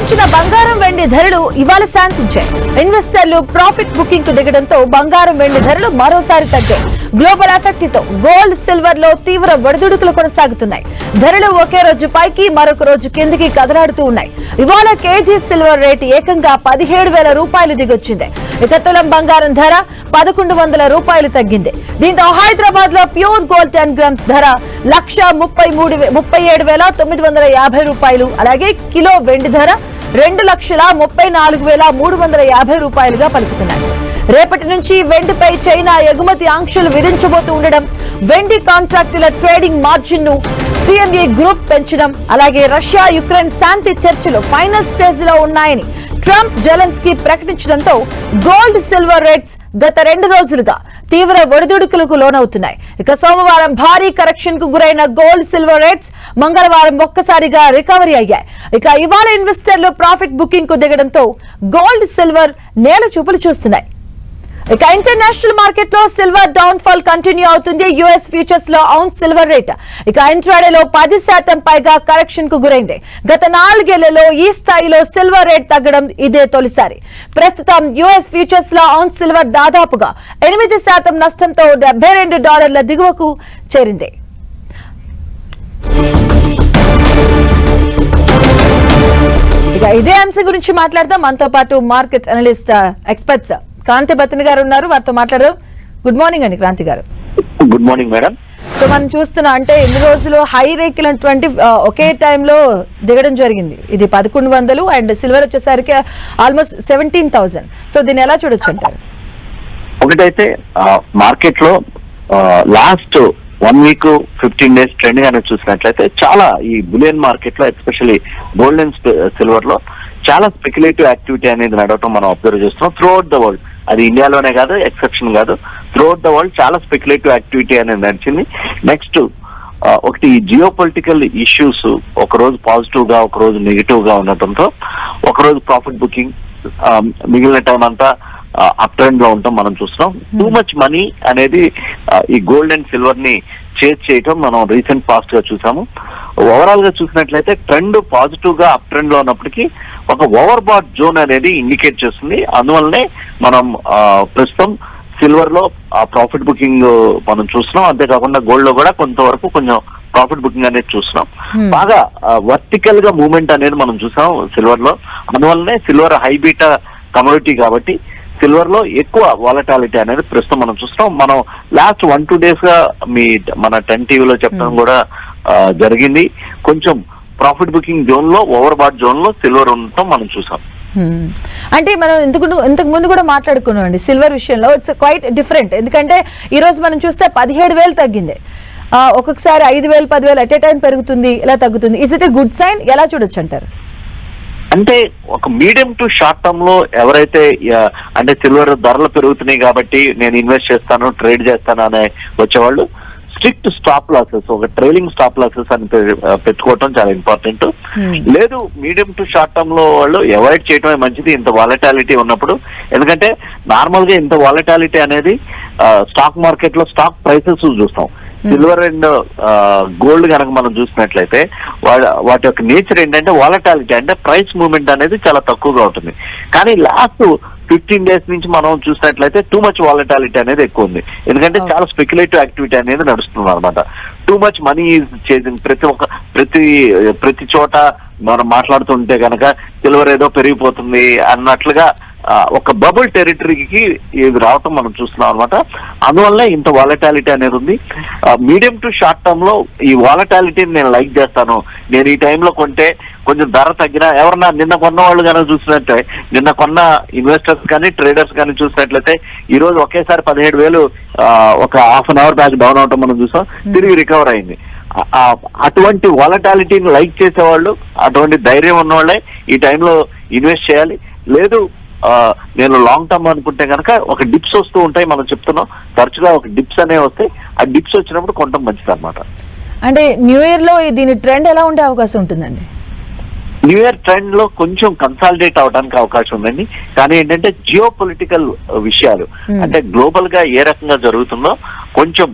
పెంచిన బంగారం వెండి ధరలు ఇవాళ శాంతించాయి. ఇన్వెస్టర్లు ప్రాఫిట్ బుకింగ్ కు దిగడంతో బంగారం వెండి ధరలు మరోసారి తగ్గాయి. గ్లోబల్ ఎఫెక్ట్ తో గోల్డ్ సిల్వర్ లో తీవ్ర ఒడిదుడుకులు కొనసాగుతున్నాయి. ధరలు ఒకే రోజు పైకి మరొక రోజు కిందికి కదలాడుతూ ఉన్నాయి. ఇవాళ కేజీ సిల్వర్ రేటు ఏకంగా 17,000 రూపాయలు దిగొచ్చింది. ఇక తులం బంగారం ధర 1,100 రూపాయలు తగ్గింది. దీంతో హైదరాబాద్ లో ప్యూర్ గోల్డ్ 10 గ్రామ్స్ ధర 1,37,950 రూపాయలు. అలాగే కిలో వెండి ధర 2,34,350 రూపాయలుగా పలుకుతున్నాయి. రేపటి నుంచి వెండిపై చైనా ఎగుమతి ఆంక్షలు విధించబోతూ ఉండడం, వెండి కాంట్రాక్టుల ట్రేడింగ్ మార్జిన్ ను సిఎంఈ గ్రూప్ పెంచడం, అలాగే రష్యా యుక్రెయిన్ శాంతి చర్చలు ఫైనల్ స్టేజ్ లో ఉన్నాయని ట్రంప్ జెలెన్స్కీ ప్రకటించడంతో గోల్డ్ సిల్వర్ రేట్స్ గత 2 రోజులుగా తీవ్ర ఒడిదుడుకులకు లోనవుతున్నాయి. ఇక సోమవారం భారీ కరెక్షన్ కు గురైన గోల్డ్ సిల్వర్ రేట్స్ మంగళవారం ఒక్కసారిగా రికవరీ అయ్యాయి. ఇక ఇవాళ ఇన్వెస్టర్లు ప్రాఫిట్ బుకింగ్ కు దిగడంతో గోల్డ్ సిల్వర్ నేల చూపులు చూస్తున్నాయి. ఇక ఇంటర్నేషనల్ మార్కెట్ లో సిల్వర్ డౌన్ ఫాల్ కంటిన్యూ అవుతుంది. యుఎస్ ఫ్యూచర్స్ లో ఔన్స్ సిల్వర్ రేట్ ఇక ఇంట్రాడేలో 10% పైగా కరెక్షన్ కు గురైంది. గత 4 ఏళ్లలో ఈ స్థాయిలో సిల్వర్ రేట్ తగ్గడం ఇదే తొలిసారి. ప్రస్తుతం యుఎస్ ఫ్యూచర్స్ లో ఔన్స్ సిల్వర్ దాదాపుగా 8% నష్టంతో $72 దిగువకు చేరింది. ఇక ఇదే అంశం గురించి మాట్లాడదాం. మనతో పాటు market analyst experts Kranti Bathini గారు ఉన్నారు, వారితో మాట్లాడదాం. గుడ్ మార్నింగ్ అండి క్రాంతి గారు. Good morning madam. సో మనం చూస్తున్నాం అంటే ఎన్ని రోజులు హై రేకినటువంటి ఒకే టైంలో దిగడం జరిగింది. ఇది 1,100 అండ్ సిల్వర్ వచ్చేసరికి ఆల్మోస్ట్ 17,000. సో దీన్ని ఎలా చూడొచ్చు అంటారు? ఒకటైతే మార్కెట్ లో లాస్ట్ 1 వీక్ 15 డేస్ ట్రెండ్ గానే చూసినట్లయితే చాలా ఈ బులియన్ మార్కెట్ లో ఎస్పెషల్లీ గోల్డ్ అండ్ సిల్వర్ లో చాలా స్పెక్యులేటివ్ యాక్టివిటీ అనేది నడవటం మనం అబ్జర్వ్ చేస్తున్నాం త్రూఅవుట్ ద వరల్డ్. అది ఇండియాలోనే కాదు, ఎక్సెప్షన్ కాదు, త్రూఅవుట్ ద వరల్డ్ చాలా స్పెక్యులేటివ్ యాక్టివిటీ అనేది నడిచింది. నెక్స్ట్ ఒకటి జియో పొలిటికల్ ఇష్యూస్ ఒక రోజు పాజిటివ్ గా ఒక రోజు నెగిటివ్ గా ఉండటంతో ఒక రోజు ప్రాఫిట్ బుకింగ్, మిగిలిన టైం అంతా అప్ ట్రెండ్ లో ఉంటాం మనం చూస్తున్నాం. టూ మచ్ మనీ అనేది ఈ గోల్డ్ అండ్ సిల్వర్ ని చేజ్ చేయటం మనం రీసెంట్ పాస్ట్ గా చూసాము. ఓవరాల్ గా చూసినట్లయితే ట్రెండ్ పాజిటివ్ గా అప్ ట్రెండ్ లో ఉన్నప్పటికీ ఒక ఓవర్ బాట్ జోన్ అనేది ఇండికేట్ చేస్తుంది. అందువల్లనే మనం ప్రస్తుతం సిల్వర్ లో ప్రాఫిట్ బుకింగ్ మనం చూస్తున్నాం. అంతేకాకుండా గోల్డ్ లో కూడా కొంతవరకు కొంచెం ప్రాఫిట్ బుకింగ్ అనేది చూస్తున్నాం. బాగా వర్టికల్ గా మూవ్మెంట్ అనేది మనం చూసాం సిల్వర్ లో. అందువల్లనే సిల్వర్ హై బీటా కమోడిటీ కాబట్టి సిల్వర్ లో ఎక్కువ వాలటాలిటీ అనేది ప్రస్తుతం మనం చూస్తున్నాం. మనం లాస్ట్ 1-2 డేస్ గా మన 10 టీవీలో చెప్పడం కూడా జరిగింది. కొంచెం ప్రాఫిట్ బుకింగ్ జోన్ లో ఓవర్ బాట్ జోన్ లో సిల్వర్ ఉండటం మనం చూసాం. అంటే మనం ఇంతకు ముందు కూడా మాట్లాడుకున్నాం అండి సిల్వర్ విషయంలో. It's quite different. ఎందుకంటే ఈ రోజు మనం చూస్తే 17,000 తగ్గింది. ఒక్కొక్కసారి 5,000 10,000 అట్ ఏ టైం పెరుగుతుంది, ఇలా తగ్గుతుంది. Is it a good sign? ఎలా చూడొచ్చు అంటారు? అంటే ఒక మీడియం టు షార్ట్ టర్మ్ లో ఎవరైతే అంటే సిల్వర్ ధరలు పెరుగుతున్నాయి కాబట్టి నేను ఇన్వెస్ట్ చేస్తాను, ట్రేడ్ చేస్తాను అనే వచ్చేవాళ్ళు స్ట్రిక్ట్ స్టాప్ లాసెస్, ఒక ట్రైలింగ్ స్టాప్ లాసెస్ అని పెట్టుకోవటం చాలా ఇంపార్టెంట్. లేదు మీడియం టు షార్ట్ టర్మ్ లో వాళ్ళు అవాయిడ్ చేయడమే మంచిది ఇంత వాలటాలిటీ ఉన్నప్పుడు. ఎందుకంటే నార్మల్ గా ఇంత వాలటాలిటీ అనేది స్టాక్ మార్కెట్ లో స్టాక్ ప్రైసెస్ చూస్తాం. సిల్వర్ అండ్ గోల్డ్ కనుక మనం చూసినట్లయితే వాటి యొక్క నేచర్ ఏంటంటే వాలటాలిటీ, అంటే ప్రైస్ మూవ్మెంట్ అనేది చాలా తక్కువగా ఉంటుంది. కానీ లాస్ట్ 15 డేస్ నుంచి మనం చూసినట్లయితే టూ మచ్ వాలటాలిటీ అనేది ఎక్కువ ఉంది. ఎందుకంటే చాలా స్పెక్యులేటివ్ యాక్టివిటీ అనేది నడుస్తుంది అనమాట. Too much money is chasing. ప్రతి చోట మనం మాట్లాడుతుంటే కనుక సిల్వర్ ఏదో పెరిగిపోతుంది అన్నట్లుగా ఒక బబుల్ టెరిటరీకి ఇది రావటం మనం చూస్తున్నాం అనమాట. అందువల్ల ఇంత వాలటాలిటీ అనేది ఉంది. మీడియం టు షార్ట్ టర్మ్ లో ఈ వాలటాలిటీని నేను లైక్ చేస్తాను. నేను ఈ టైంలో కొంటే కొంచెం ధర తగ్గినా ఎవరన్నా నిన్న కొన్న వాళ్ళు కనుక చూసినట్టే, నిన్న కొన్న ఇన్వెస్టర్స్ కానీ ట్రేడర్స్ కానీ చూసినట్లయితే ఈ రోజు ఒకేసారి 17,000 ఒక half an hour back down అవటం మనం చూసాం. తిరిగి రికవర్ అయింది. అటువంటి వాలటాలిటీని లైక్ చేసేవాళ్ళు, అటువంటి ధైర్యం ఉన్న వాళ్ళే ఈ టైంలో ఇన్వెస్ట్ చేయాలి. లేదు నేను లాంగ్ టర్మ్ అనుకుంటే కనుక ఒక డిప్స్ వస్తూ ఉంటాయి, మనం చెప్తున్నాం తరచుగా ఒక డిప్స్ అనేవి వస్తాయి. ఆ డిప్స్ వచ్చినప్పుడు కొంటాం మంచిది అనమాట. అంటే న్యూ ఇయర్ లో దీని ట్రెండ్ ఎలా ఉండే అవకాశం ఉంటుందండి? న్యూ ఇయర్ ట్రెండ్ లో కొంచెం కన్సాలిడేట్ అవడానికి అవకాశం ఉందండి. కానీ ఏంటంటే జియో పొలిటికల్ విషయాలు అంటే గ్లోబల్ గా ఏ రకంగా జరుగుతుందో కొంచెం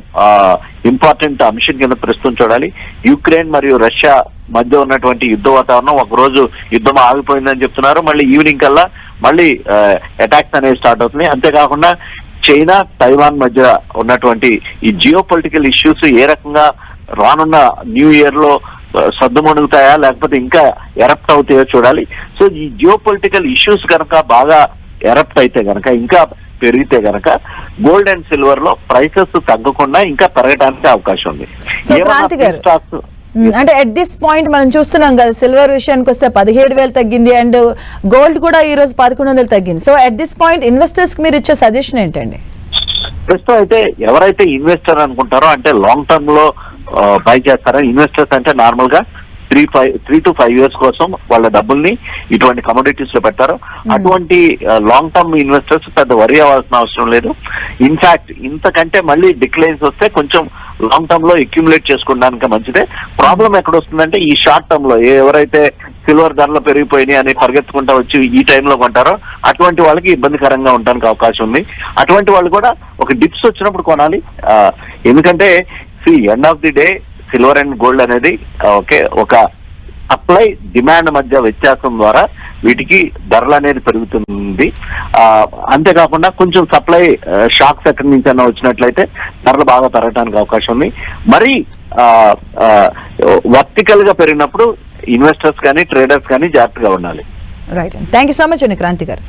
ఇంపార్టెంట్ అంశం కింద ప్రస్తుతం చూడాలి. యుక్రెయిన్ మరియు రష్యా మధ్య ఉన్నటువంటి యుద్ధ వాతావరణం, ఒక రోజు యుద్ధం ఆగిపోయిందని చెప్తున్నారు, మళ్ళీ ఈవినింగ్ కల్లా మళ్ళీ అటాక్స్ అనేవి స్టార్ట్ అవుతున్నాయి. అంతేకాకుండా చైనా తైవాన్ మధ్య ఉన్నటువంటి ఈ జియో పొలిటికల్ ఇష్యూస్ ఏ రకంగా రానున్న న్యూ ఇయర్ లో సద్దుమణుగుతాయా లేకపోతే ఇంకా ఎరప్ట్ అవుతాయో చూడాలి. సో ఈ జియో పొలిటికల్ ఇష్యూస్ కనుక బాగా ఎరప్ట్ అయితే గనక, ఇంకా పెరిగితే గనక గోల్డ్ అండ్ సిల్వర్ లో ప్రైసెస్ తగ్గకుండా ఇంకా పెరగడానికి అవకాశం ఉంది. సో క్రాంతి గారు, అంటే ఎట్ దిస్ పాయింట్ మనం చూస్తున్నాం కదా, సిల్వర్ విషయానికి వస్తే 17,000 తగ్గింది అండ్ గోల్డ్ కూడా ఈ రోజు 1,100 తగ్గింది. So at this point investors కి మీరు ఇచ్చే సజెషన్ ఏంటండి? ప్రస్తుతం అయితే ఎవరైతే ఇన్వెస్టర్ అనుకుంటారో, అంటే లాంగ్ టర్మ్ లో బై చేస్తారో, ఇన్వెస్టర్స్ అంటే నార్మల్ గా 3 to 5 years కోసం వాళ్ళ డబ్బుల్ని ఇటువంటి కమోడిటీస్ లో పెడతారు. అటువంటి లాంగ్ టర్మ్ ఇన్వెస్టర్స్ పెద్ద వరి అవ్వాల్సిన అవసరం లేదు. ఇన్ఫాక్ట్ ఇంతకంటే మళ్ళీ డిక్లైన్స్ వస్తే కొంచెం లాంగ్ టర్మ్ లో అక్యుములేట్ చేసుకోవడానికి మంచిదే. ప్రాబ్లం ఎక్కడ వస్తుందంటే ఈ షార్ట్ టర్మ్ లో ఎవరైతే సిల్వర్ ధరలు పెరిగిపోయినాయి అని పరిగెత్తుకుంటా వచ్చి ఈ టైంలో కొంటారో అటువంటి వాళ్ళకి ఇబ్బందికరంగా ఉండడానికి అవకాశం ఉంది. అటువంటి వాళ్ళు కూడా ఒక డిప్స్ వచ్చినప్పుడు కొనాలి. ఎందుకంటే end of the day silver and gold అనేది ఒక సప్లై డిమాండ్ మధ్య వ్యత్యాసం ద్వారా వీటికి ధరలు అనేది పెరుగుతుంది. అంతేకాకుండా కొంచెం సప్లై షాక్స్ ఎక్కడి నుంచి అన్నా వచ్చినట్లయితే ధరలు బాగా పెరగడానికి అవకాశం ఉంది. మరి వర్టికల్ గా పెరిగినప్పుడు ఇన్వెస్టర్స్ కానీ ట్రేడర్స్ కానీ జాగ్రత్తగా ఉండాలి. Right, thank you so much అండి క్రాంతి గారు.